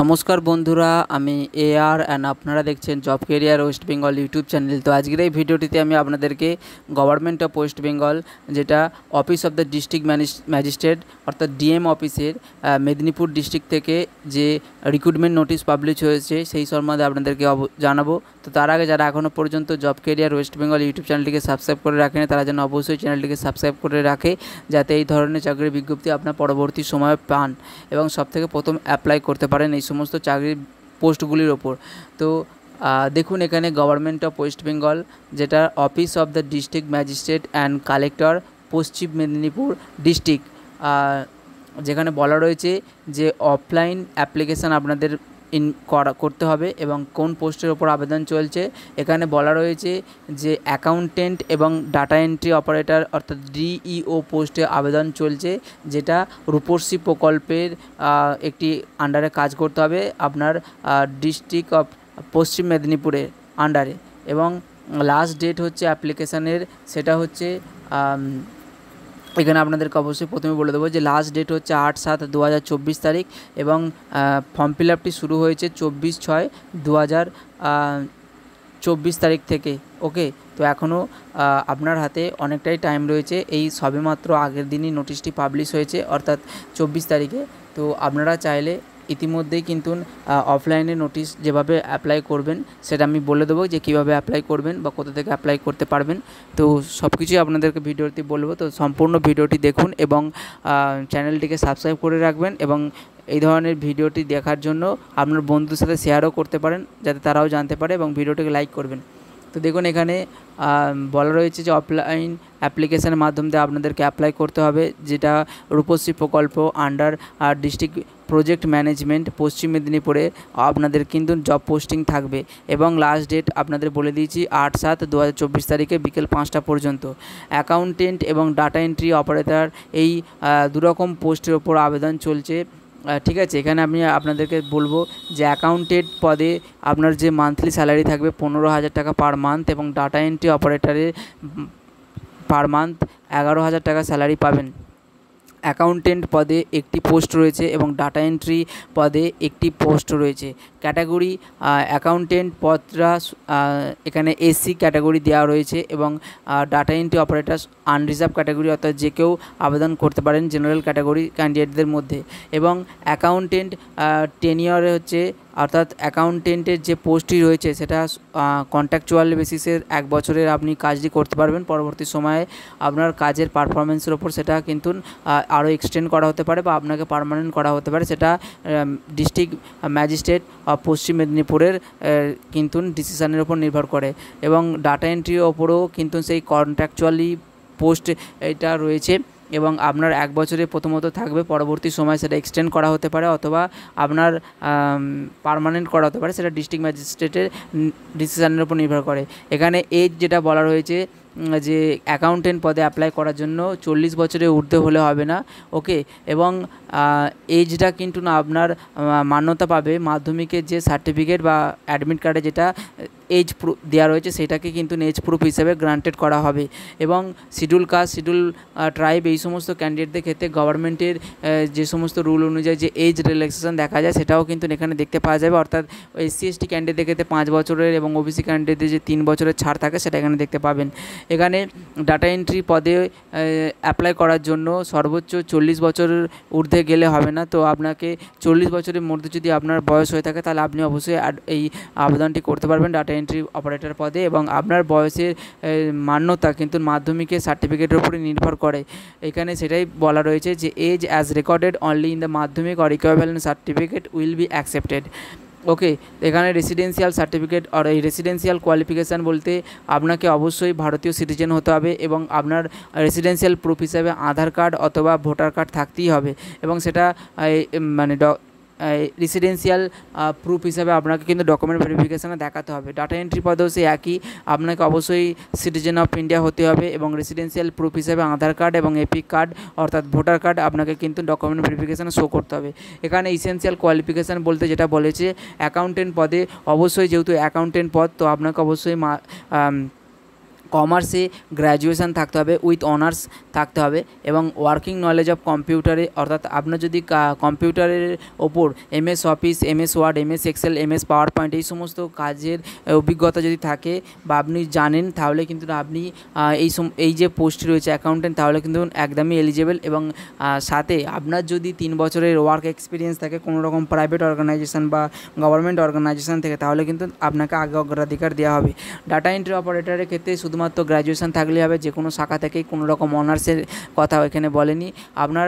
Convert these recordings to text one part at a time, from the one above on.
नमस्कार बंधुरा आमी एआर एंड आपनारा देखें जब career West Bengal YouTube channel. तो आजकेर এই ভিডিওটিতে আমি আপনাদেরকে गवर्नमेंट অফ ওয়েস্ট বেঙ্গল যেটা office of the district magistrate অর্থাৎ ডিএম অফিসের মেদিনীপুর ডিস্ট্রিক্ট থেকে যে রিক্রুটমেন্ট নোটিশ পাবলিশ হয়েছে সেই সম্বন্ধে আপনাদেরকে জানাবো। তো তার আগে যারা এখনও পর্যন্ত job career West Bengal YouTube চ্যানেলটিকে সাবস্ক্রাইব করে রাখেন তারা যেন অবশ্যই চ্যানেলটিকে সাবস্ক্রাইব করে রাখে যাতে এই ধরনের চাকরির বিজ্ঞপ্তি আপনার পরবর্তী সময়ে পান এবং সবথেকে প্রথম অ্যাপ্লাই করতে পারেন এই সমস্ত চাকরির পোস্টগুলির ওপর। তো দেখুন এখানে গভর্নমেন্ট অফ ওয়েস্ট বেঙ্গল যেটা office of the district magistrate and collector Paschim Medinipur district, যেখানে বলা রয়েছে যে অফলাইন অ্যাপ্লিকেশান আপনাদের করতে হবে এবং কোন পোস্টের ওপর আবেদন চলছে। এখানে বলা রয়েছে যে অ্যাকাউন্টেন্ট এবং ডাটা এন্ট্রি অপারেটর অর্থাৎ ডিইও পোস্টে আবেদন চলছে, যেটা রূপশ্রী প্রকল্পের একটি আন্ডারে কাজ করতে হবে আপনার ডিস্ট্রিক্ট অফ পশ্চিম মেদিনীপুরের আন্ডারে। এবং লাস্ট ডেট হচ্ছে অ্যাপ্লিকেশানের সেটা হচ্ছে এখানে আপনাদেরকে অবশ্যই প্রথমে বলে দেবো যে লাস্ট ডেট হচ্ছে 8/7/2024 তারিখ এবং ফর্ম ফিল আপটি শুরু হয়েছে 24/6/2024 তারিখ থেকে। ওকে, তো এখনও আপনার হাতে অনেকটাই টাইম রয়েছে, এই সবেমাত্র আগের দিনই নোটিশটি পাবলিশ হয়েছে অর্থাৎ 24 তারিখে। তো আপনারা চাইলে ইতিমধ্যেই কিন্তু অফলাইনে নোটিশ যেভাবে অ্যাপ্লাই করবেন সেটা আমি বলে দেবো যে কীভাবে অ্যাপ্লাই করবেন বা কোথা থেকে অ্যাপ্লাই করতে পারবেন। তো সব কিছুই আপনাদেরকে ভিডিওটি বলবো, তো সম্পূর্ণ ভিডিওটি দেখুন এবং চ্যানেলটিকে সাবস্ক্রাইব করে রাখবেন এবং এই ধরনের ভিডিওটি দেখার জন্য আপনার বন্ধুদের সাথে শেয়ারও করতে পারেন যাতে তারাও জানতে পারে এবং ভিডিওটিকে লাইক করবেন। তো দেখুন এখানে বলা রয়েছে যে অফলাইন অ্যাপ্লিকেশানের মাধ্যমে আপনাদেরকে অ্যাপ্লাই করতে হবে, যেটা রূপশ্রী প্রকল্প আন্ডার ডিস্ট্রিক্ট প্রজেক্ট ম্যানেজমেন্ট পশ্চিম মেদিনীপুরে আপনাদের কিন্তু জব পোস্টিং থাকবে এবং লাস্ট ডেট আপনাদের বলে দিয়েছি 8/7/2024 তারিখে বিকেল 5টা পর্যন্ত। অ্যাকাউন্টেন্ট এবং ডাটা এন্ট্রি অপারেটর এই দুরকম পোস্টের ওপর আবেদন চলছে, ঠিক আছে। এখানে আমি আপনাদেরকে বলবো যে অ্যাকাউন্টেন্ট পদে আপনার যে মান্থলি স্যালারি থাকবে 15,000 টাকা পার মান্থ এবং ডাটা এন্ট্রি অপারেটরে পার মান্থ 11,000 টাকা স্যালারি পাবেন। অ্যাকাউন্টেন্ট পদে একটি পোস্ট রয়েছে এবং ডাটা এন্ট্রি পদে একটি পোস্ট রয়েছে। ক্যাটাগরি অ্যাকাউন্টেন্ট পদরা এখানে এসসি ক্যাটাগরি দেওয়া রয়েছে এবং data entry operator unreserved category অর্থাৎ যে কেউ আবেদন করতে পারেন জেনারেল ক্যাটাগরি ক্যান্ডিডেটদের মধ্যে। এবং অ্যাকাউন্টেন্ট টেনিয়রে হচ্ছে অর্থাৎ অ্যাকাউন্টেন্টের যে পোস্টটি রয়েছে সেটা কন্ট্রাকচুয়াল বেসিসের 1 বছরের আপনি কাজটি করতে পারবেন, পরবর্তী সময়ে আপনার কাজের পারফরমেন্সের ওপর সেটা কিন্তু আরও এক্সটেন্ড করা হতে পারে বা আপনাকে পার্মানেন্ট করা হতে পারে, সেটা ডিস্ট্রিক্ট ম্যাজিস্ট্রেট পশ্চিম মেদিনীপুরের কিন্তু ডিসিশনের ওপর নির্ভর করে। এবং ডাটা এন্ট্রির ওপরেও কিন্তু সেই কন্ট্রাকচুয়ালি পোস্ট এটা রয়েছে এবং আপনার 1 বছরে প্রথমত থাকবে, পরবর্তী সময় সেটা এক্সটেন্ড করা হতে পারে অথবা আপনার পার্মানেন্ট করা হতে পারে, সেটা ডিস্ট্রিক্ট ম্যাজিস্ট্রেটের ডিসিশনের উপর নির্ভর করে। এখানে এজ যেটা বলা রয়েছে যে অ্যাকাউন্টেন্ট পদে অ্যাপ্লাই করার জন্য 40 বছরের ঊর্ধ্বে হলে হবে না। ওকে, এবং এজটা কিন্তু না আপনার মান্যতা পাবে মাধ্যমিকের যে সার্টিফিকেট বা অ্যাডমিট কার্ডে যেটা এজ প্রুফ দেওয়া রয়েছে সেটাকে কিন্তু এজ প্রুফ হিসেবে গ্রান্টেড করা হবে। এবং শিডিউল কাস্ট শিডিউল ট্রাইব এই সমস্ত ক্যান্ডিডেটদের ক্ষেত্রে গভর্নমেন্টের যে সমস্ত রুল অনুযায়ী যে এজ রিল্যাক্সেশন দেখা যায় সেটাও কিন্তু এখানে দেখতে পাওয়া যাবে, অর্থাৎ এসসি এসটি ক্যান্ডিডেটদের ক্ষেত্রে 5 বছরের এবং ওবিসি ক্যান্ডিডেটদের যে 3 বছরের ছাড় থাকে সেটা এখানে দেখতে পাবেন। এখানে ডাটা এন্ট্রি পদে অ্যাপ্লাই করার জন্য সর্বোচ্চ 40 বছরের ঊর্ধ্বে গেলে হবে না, তো আপনাকে 40 বছরের মধ্যে যদি আপনার বয়স হয়ে থাকে তাহলে আপনি অবশ্যই এই আবেদনটি করতে পারবেন ডাটা এন্ট্রি অপারেটর পদে। এবং আপনার বয়সের মান্যতা কিন্তু মাধ্যমিকের সার্টিফিকেটের উপরে নির্ভর করে। এখানে সেটাই বলা রয়েছে যে as as recorded only in the Madhyamik or equivalent certificate will be accepted. Okay, এখানে রেসিডেন্সিয়াল সার্টিফিকেট আর এই রেসিডেন্সিয়াল কোয়ালিফিকেশান বলতে আপনাকে অবশ্যই ভারতীয় সিটিজেন হতে হবে এবং আপনার রেসিডেন্সিয়াল প্রুফ হিসাবে আধার কার্ড অথবা ভোটার কার্ড থাকতেই হবে এবং সেটা মানে রেসিডেন্সিয়াল প্রুফ হিসাবে আপনাকে কিন্তু ডকুমেন্ট ভেরিফিকেশানে দেখাতে হবে। ডাটা এন্ট্রি পদেও সেই একই, আপনাকে অবশ্যই সিটিজেন অফ ইন্ডিয়া হতে হবে এবং রেসিডেন্সিয়াল প্রুফ হিসাবে আধার কার্ড এবং এপিক কার্ড অর্থাৎ ভোটার কার্ড আপনাকে কিন্তু ডকুমেন্ট ভেরিফিকেশানে শো করতে হবে। এখানে ইসেন্সিয়াল কোয়ালিফিকেশান বলতে যেটা বলেছে অ্যাকাউন্টেন্ট পদে অবশ্যই, যেহেতু অ্যাকাউন্টেন্ট পদ তো আপনাকে অবশ্যই কমার্সে গ্র্যাজুয়েশান থাকতে হবে উইথ অনার্স থাকতে হবে এবং ওয়ার্কিং নলেজ অফ কম্পিউটারে অর্থাৎ আপনার যদি কম্পিউটারের ওপর MS office, MS Word, MS Excel, MS PowerPoint এই সমস্ত কাজের অভিজ্ঞতা যদি থাকে বা আপনি জানেন, তাহলে কিন্তু আপনি এই যে পোস্টটি রয়েছে অ্যাকাউন্টেন্ট, তাহলে কিন্তু একদমই এলিজেবল। এবং সাথে আপনার যদি 3 বছরের ওয়ার্ক এক্সপিরিয়েন্স থাকে কোনো রকম প্রাইভেট অর্গানাইজেশন বা গভর্নমেন্ট অর্গানাইজেশন থেকে, তাহলে কিন্তু আপনাকে আগে অগ্রাধিকার দেওয়া হবে। ডাটা এন্ট্রি অপারেটরের ক্ষেত্রে শুধুমাত্র গ্র্যাজুয়েশন থাকলে হবে, যে কোনো শাখা থেকেই, কোনো রকম অনার্সের কথা এখানে বলেনি। আপনার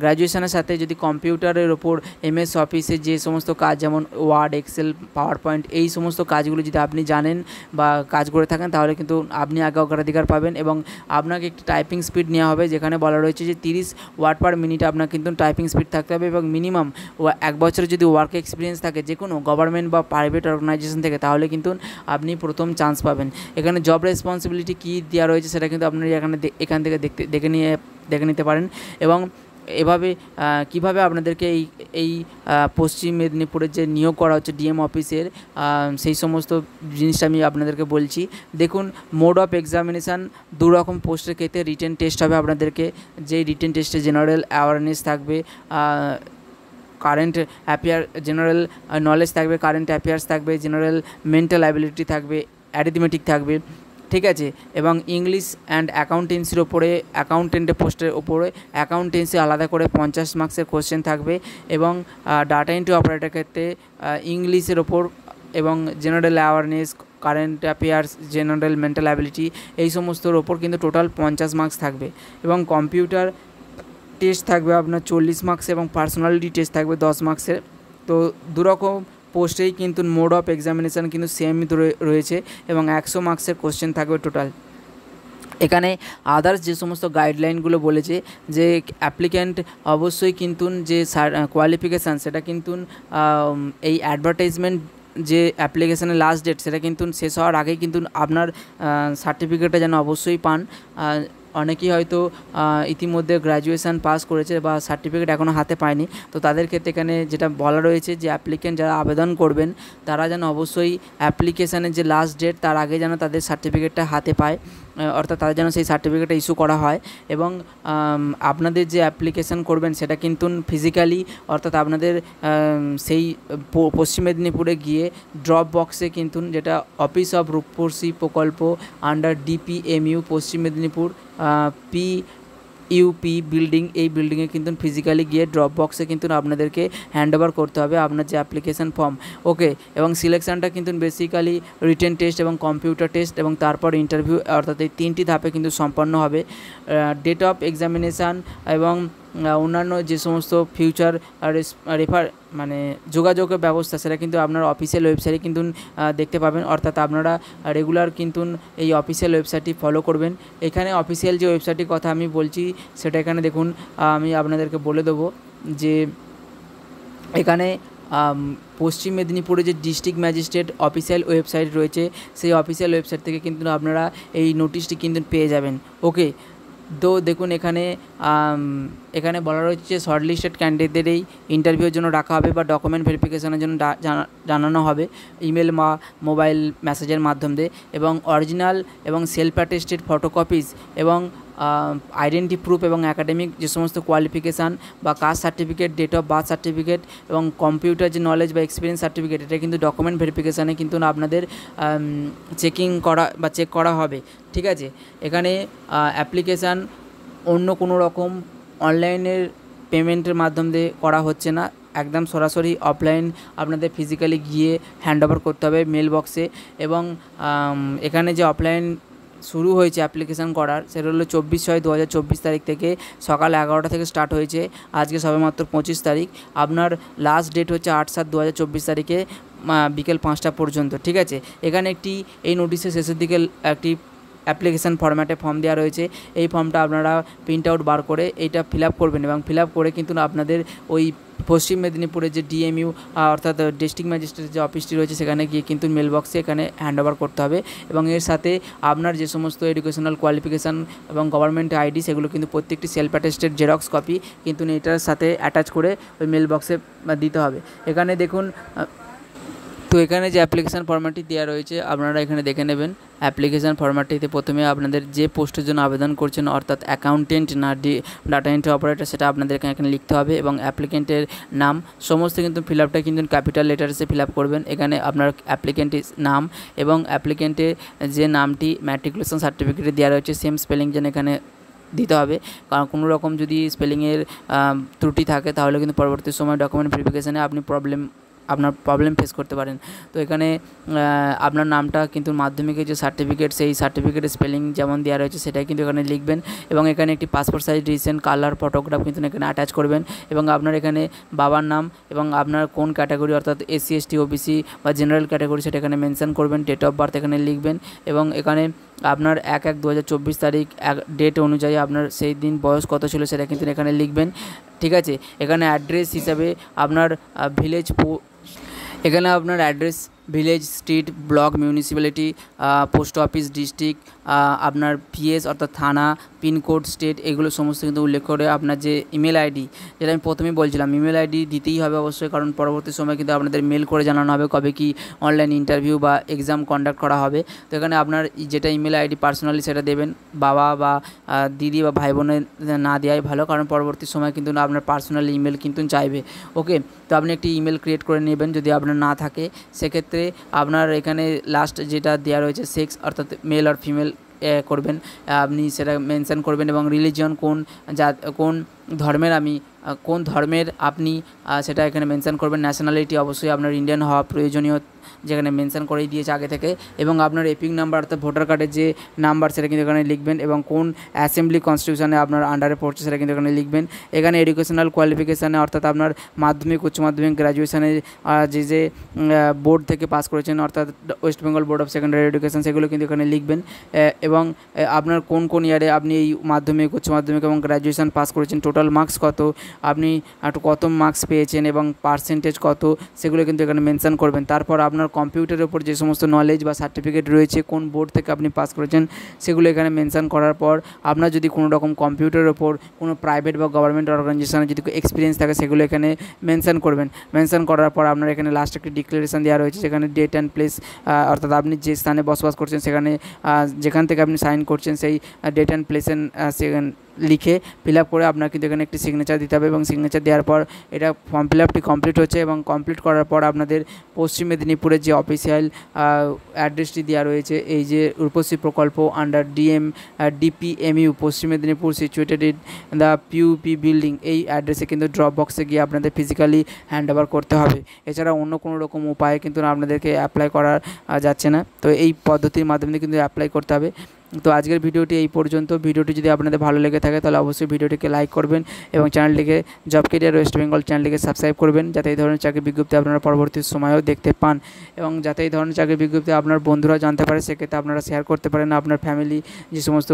গ্র্যাজুয়েশনের সাথে যদি কম্পিউটারের ওপর MS অফিসে যে সমস্ত কাজ, যেমন ওয়ার্ড, এক্সেল, পাওয়ার পয়েন্ট এই সমস্ত কাজগুলো যদি আপনি জানেন বা কাজ করে থাকেন, তাহলে কিন্তু আপনি আগে অগ্রাধিকার পাবেন। এবং আপনাকে একটি টাইপিং স্পিড নেওয়া হবে, যেখানে বলা রয়েছে যে 30 ওয়ার্ড পার মিনিট আপনার কিন্তু টাইপিং স্পিড থাকতে হবে এবং মিনিমাম 1 বছরের যদি ওয়ার্ক এক্সপিরিয়েন্স থাকে যে কোনো গভর্নমেন্ট বা প্রাইভেট অর্গানাইজেশন থেকে, তাহলে কিন্তু আপনি প্রথম চান্স পাবেন। এখানে জব রেসপন্সিবিলিটি কী দেওয়া রয়েছে সেটা কিন্তু আপনারা এখান থেকে দেখে নিতে পারেন। এবং এভাবে কিভাবে আপনাদেরকে এই পশ্চিম মেদিনীপুরের যে নিয়োগ করা হচ্ছে DM অফিসের, সেই সমস্ত জিনিসটা আমি আপনাদেরকে বলছি। দেখুন, মোড অফ এক্সামিনেশান 2 রকম পোস্টের ক্ষেত্রে রিটেন টেস্ট হবে আপনাদেরকে। যেই রিটেন টেস্টে জেনারেল অ্যাওয়ারনেস থাকবে, কারেন্ট অ্যাফেয়ার, জেনারেল নলেজ থাকবে, কারেন্ট অ্যাফেয়ার্স থাকবে, জেনারেল মেন্টাল অ্যাবিলিটি থাকবে, অ্যারিথমেটিক থাকবে, ঠিক আছে। এবং ইংলিশ অ্যান্ড অ্যাকাউন্টেন্সির ওপরে, অ্যাকাউন্টেন্টের পোস্টের ওপরে অ্যাকাউন্টেন্সি আলাদা করে 50 মার্কসের কোশ্চেন থাকবে। এবং ডাটা এন্ট্রি অপারেটরের ক্ষেত্রে ইংলিশের ওপর এবং general awareness, current affairs, general mental ability এই সমস্তর ওপর কিন্তু টোটাল 50 মার্কস থাকবে। এবং কম্পিউটার টেস্ট থাকবে আপনার 40 মার্কস এবং পার্সোনালিটি টেস্ট থাকবে 10 মার্কসের। তো দুরকম পোস্টেই কিন্তু মোড অফ এক্সামিনেশান কিন্তু সেমই রয়েছে এবং 100 মার্কসের কোশ্চেন থাকবে টোটাল। এখানে আদার্স যে সমস্ত গাইডলাইনগুলো বলেছে যে অ্যাপ্লিক্যান্ট অবশ্যই কিন্তু যে কোয়ালিফিকেশান সেটা কিন্তু এই অ্যাডভার্টাইজমেন্ট যে অ্যাপ্লিকেশানের লাস্ট ডেট সেটা কিন্তু শেষ হওয়ার আগেই কিন্তু আপনার সার্টিফিকেটটা যেন অবশ্যই পান। অনেকেই হয়তো ইতিমধ্যে গ্র্যাজুয়েশান পাস করেছে বা সার্টিফিকেট এখনও হাতে পায়নি, তো তাদের ক্ষেত্রে এখানে যেটা বলা রয়েছে যে অ্যাপ্লিক্যান্ট যারা আবেদন করবেন তারা যেন অবশ্যই অ্যাপ্লিকেশানের যে লাস্ট ডেট তার আগে যেন তাদের সার্টিফিকেটটা হাতে পায়, অর্থাৎ তাদের যেন সেই সার্টিফিকেটটা ইস্যু করা হয়। এবং আপনাদের যে অ্যাপ্লিকেশান করবেন সেটা কিন্তু ফিজিক্যালি, অর্থাৎ আপনাদের সেই পশ্চিম মেদিনীপুরে গিয়ে ড্রপ বক্সে কিন্তু, যেটা অফিস অফ রূপসী প্রকল্প আন্ডার DPMU পশ্চিম মেদিনীপুর PUP বিল্ডিং, এই বিল্ডিংয়ে কিন্তু ফিজিক্যালি গিয়ে ড্রপ বক্সে কিন্তু আপনাদেরকে হ্যান্ড ওভার করতে হবে আপনার যে অ্যাপ্লিকেশান ফর্ম। ওকে, এবং সিলেকশানটা কিন্তু বেসিক্যালি রিটেন টেস্ট এবং কম্পিউটার টেস্ট এবং তারপর ইন্টারভিউ, অর্থাৎ এই 3টি ধাপে কিন্তু সম্পন্ন হবে। ডেট অফ এক্সামিনেশান এবং অন্যান্য যে সমস্ত ফিউচার যোগাযোগের ব্যবস্থা সেটা কিন্তু আপনার অফিসিয়াল ওয়েবসাইটে কিন্তু দেখতে পাবেন, অর্থাৎ আপনারা রেগুলার কিন্তু এই অফিসিয়াল ওয়েবসাইটটি ফলো করবেন। এখানে অফিসিয়াল যে ওয়েবসাইটটির কথা আমি বলছি সেটা এখানে দেখুন, আমি আপনাদেরকে বলে দেবো যে এখানে পশ্চিম মেদিনীপুরে যে ডিস্ট্রিক্ট ম্যাজিস্ট্রেট অফিসিয়াল ওয়েবসাইট রয়েছে, সেই অফিসিয়াল ওয়েবসাইট থেকে কিন্তু আপনারা এই নোটিশটি কিন্তু পেয়ে যাবেন। ওকে, তো দেখুন এখানে বলা রয়েছে শর্টলিস্টেড ক্যান্ডিডেটদের এই ইন্টারভিউর জন্য রাখা হবে বা ডকুমেন্ট ভেরিফিকেশনের জন্য জানানো হবে ইমেল বা মোবাইল মেসেজের মাধ্যমে। এবং অরিজিনাল এবং সেলফ অ্যাটেস্টেড ফটোকপিস এবং আইডেন্টি প্রুফ এবং একাডেমিক যে সমস্ত কোয়ালিফিকেশান বা caste certificate, date of birth certificate এবং কম্পিউটার যে নলেজ বা এক্সপিরিয়েন্স সার্টিফিকেট, এটা কিন্তু ডকুমেন্ট ভেরিফিকেশানে কিন্তু আপনাদের চেক করা হবে, ঠিক আছে। এখানে অ্যাপ্লিকেশান অন্য কোনো রকম অনলাইনের পেমেন্টের মাধ্যমে করা হচ্ছে না, একদম সরাসরি অফলাইন আপনাদের ফিজিক্যালি গিয়ে হ্যান্ড ওভার করতে হবে মেল বক্সে। এবং এখানে যে অফলাইন শুরু হয়েছে অ্যাপ্লিকেশান করার সেটা হলো 24/6/2024 তারিখ থেকে সকাল 11টা থেকে স্টার্ট হয়েছে, আজকে সবেমাত্র 25 তারিখ। আপনার লাস্ট ডেট হচ্ছে 8/7/2024 তারিখে বিকেল 5টা পর্যন্ত, ঠিক আছে। এখানে এই নোটিশের শেষের দিকে একটি অ্যাপ্লিকেশান ফরম্যাটে ফর্ম দেওয়া রয়েছে, এই ফর্মটা আপনারা প্রিন্ট আউট বার করে এইটা ফিল আপ করবেন এবং ফিল আপ করে কিন্তু আপনাদের ওই পশ্চিম মেদিনীপুরের যে DMU অর্থাৎ ডিস্ট্রিক্ট ম্যাজিস্ট্রেটের যে অফিসটি রয়েছে সেখানে গিয়ে কিন্তু মেল বক্সে এখানে হ্যান্ড ওভার করতে হবে। এবং এর সাথে আপনার যে সমস্ত এডুকেশনাল কোয়ালিফিকেশান এবং গভর্নমেন্ট ID সেগুলো কিন্তু প্রত্যেকটি সেলফ অ্যাটেস্টেড জেরক্স কপি কিন্তু এটার সাথে অ্যাটাচ করে ওই মেল বক্সে দিতে হবে। এখানে দেখুন, তো এখানে যে অ্যাপ্লিকেশান ফরম্যাটটি দেওয়া রয়েছে আপনারা এখানে দেখে নেবেন অ্যাপ্লিকেশান ফরম্যাটটিতে প্রথমে আপনাদের যে পোস্টের জন্য আবেদন করছেন অর্থাৎ অ্যাকাউন্টেন্ট না ডাটা এন্ট্রি অপারেটর সেটা আপনাদেরকে এখানে লিখতে হবে এবং অ্যাপ্লিকেন্টের নাম সমস্ত কিন্তু ফিল আপটা কিন্তু ক্যাপিটাল লেটার্সে ফিল আপ করবেন। এখানে আপনার অ্যাপ্লিকেন্টের নাম এবং অ্যাপ্লিকেন্টের যে নামটি ম্যাট্রিকুলেশন সার্টিফিকেটে দেওয়া রয়েছে সেম স্পেলিং যেন এখানে দিতে হবে, কারণ কোনো রকম যদি স্পেলিংয়ের ত্রুটি থাকে তাহলে কিন্তু পরবর্তী সময় ডকুমেন্ট ভেরিফিকেশানে আপনি প্রবলেম ফেস করতে পারেন। তো এখানে আপনার নামটা কিন্তু মাধ্যমিকের যে সার্টিফিকেট সেই সার্টিফিকেটের স্পেলিং যেমন দেওয়া রয়েছে সেটাই কিন্তু এখানে লিখবেন এবং এখানে একটি passport size recent colour photograph কিন্তু এখানে অ্যাটাচ করবেন এবং আপনার এখানে বাবার নাম এবং আপনার কোন ক্যাটাগরি অর্থাৎ SC ST OBC বা জেনারেল ক্যাটাগরি সেটা এখানে মেনশন করবেন। ডেট অফ বার্থ এখানে লিখবেন এবং এখানে আপনার 1/1/2024 তারিখ ডেট অনুযায়ী আপনার সেই দিন বয়স কত ছিল সেটা কিন্তু এখানে লিখবেন। ঠিক আছে, এখানে অ্যাড্রেস হিসাবে আপনার এখানে আপনার address village, street, block, municipality, post office, district, আপনার PS অর্থাৎ থানা, পিনকোড, স্টেট এগুলো সমস্ত কিন্তু উল্লেখ করে আপনার যে ইমেল আইডি যেটা আমি প্রথমেই বলছিলাম ইমেল আইডি দিতেই হবে অবশ্যই, কারণ পরবর্তী সময় কিন্তু আপনাদের মেল করে জানানো হবে কবে কি অনলাইন ইন্টারভিউ বা এক্সাম কন্ডাক্ট করা হবে। তো এখানে আপনার যেটা ইমেল আইডি পার্সোনালি সেটা দেবেন, বাবা বা দিদি বা ভাই বোনের না দেওয়াই ভালো, কারণ পরবর্তী সময় কিন্তু আপনার পার্সোনালি ইমেল কিন্তু চাইবে। ওকে, তো আপনি একটি ইমেল ক্রিয়েট করে নেবেন যদি আপনার না থাকে। সেক্ষেত্রে আপনার এখানে লাস্ট যেটা দেওয়া রয়েছে সেক্স অর্থাৎ মেল আর ফিমেল করবেন, আপনি সেটা মেনশন করবেন এবং রিলিজিয়ন কোন ধর্মের আপনি সেটা এখানে মেনশন করবেন। ন্যাশনালিটি অবশ্যই আপনার ইন্ডিয়ান হওয়া প্রয়োজনীয়, যেখানে মেনশন করেই দিয়েছে আগে থেকে, এবং আপনার এপিক নাম্বার অর্থাৎ ভোটার কার্ডের যে নাম্বার সেটা কিন্তু এখানে লিখবেন এবং কোন অ্যাসেম্বলি কনস্টিটিউশনে আপনার আন্ডারে পড়ছে সেটা কিন্তু এখানে লিখবেন। এখানে এডুকেশনাল কোয়ালিফিকেশানে অর্থাৎ আপনার মাধ্যমিক, উচ্চ মাধ্যমিক, গ্র্যাজুয়েশানে যে বোর্ড থেকে পাস করেছেন অর্থাৎ West Bengal board of secondary education সেগুলো কিন্তু এখানে লিখবেন এবং আপনার কোন ইয়ারে আপনি এই মাধ্যমিক, উচ্চ মাধ্যমিক এবং গ্র্যাজুয়েশান পাস করেছেন, টোটাল মার্কস কত, আপনি কত মার্কস পেয়েছেন এবং পার্সেন্টেজ কত সেগুলো কিন্তু এখানে মেনশন করবেন। তারপর আপনার কম্পিউটারের উপর যে সমস্ত নলেজ বা সার্টিফিকেট রয়েছে কোন বোর্ড থেকে আপনি পাস করেছেন সেগুলো এখানে মেনশন করার পর আপনার যদি কোনো রকম কম্পিউটারের ওপর কোনো প্রাইভেট বা গভর্নমেন্ট অর্গানাইজেশনে যদি এক্সপিরিয়েন্স থাকে সেগুলো এখানে মেনশন করবেন। মেনশন করার পর আপনার এখানে লাস্ট একটি ডিক্লারেশন দেওয়া রয়েছে যেখানে ডেট অ্যান্ড প্লেস অর্থাৎ আপনি যে স্থানে বসবাস করছেন সেখানে যেখান থেকে আপনি সাইন করছেন সেই ডেট অ্যান্ড প্লেসের সেখানে লিখে ফিল আপ করে আপনার কিন্তু এখানে একটি সিগনেচার দিতে হবে এবং সিগনেচার দেওয়ার পর এটা ফর্ম ফিল আপটি কমপ্লিট হচ্ছে এবং কমপ্লিট করার পর আপনাদের পশ্চিম মেদিনীপুরের যে অফিসিয়াল অ্যাড্রেসটি দেওয়া রয়েছে এই যে রূপশ্রী প্রকল্প under DPMU Paschim Medinipur situated in the PUP building, এই অ্যাড্রেসে কিন্তু ড্রপ বক্সে গিয়ে আপনাদের ফিজিক্যালি হ্যান্ড ওভার করতে হবে। এছাড়া অন্য কোনো রকম উপায়ে কিন্তু আপনাদেরকে অ্যাপ্লাই করা যাচ্ছে না, তো এই পদ্ধতির মাধ্যমে কিন্তু অ্যাপ্লাই করতে হবে। তো আজকের ভিডিওটি এই পর্যন্ত। ভিডিওটি যদি আপনাদের ভালো লেগে থাকে তাহলে অবশ্যই ভিডিওটিকে লাইক করবেন এবং চ্যানেলটিকে জব ক্যারিয়ার ওয়েস্ট বেঙ্গল চ্যানেলটিকে সাবস্ক্রাইব করবেন যাতে এই ধরনের চাকরি বিজ্ঞপ্তি আপনারা পরবর্তী সময়েও দেখতে পান এবং যাতে এই ধরনের চাকরি বিজ্ঞপ্তি আপনার বন্ধুরা জানতে পারে সেক্ষেত্রে আপনারা শেয়ার করতে পারেন আপনার ফ্যামিলি যে সমস্ত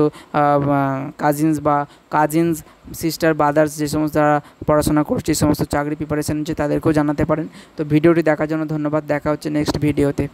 কাজিনস সিস্টার ব্রাদার্স যে সমস্ত যারা পড়াশোনা করছে এই সমস্ত চাকরি প্রিপারেশন নিচ্ছে তাদেরকেও জানাতে পারেন। তো ভিডিওটি দেখার জন্য ধন্যবাদ, দেখা হচ্ছে নেক্সট ভিডিওতে।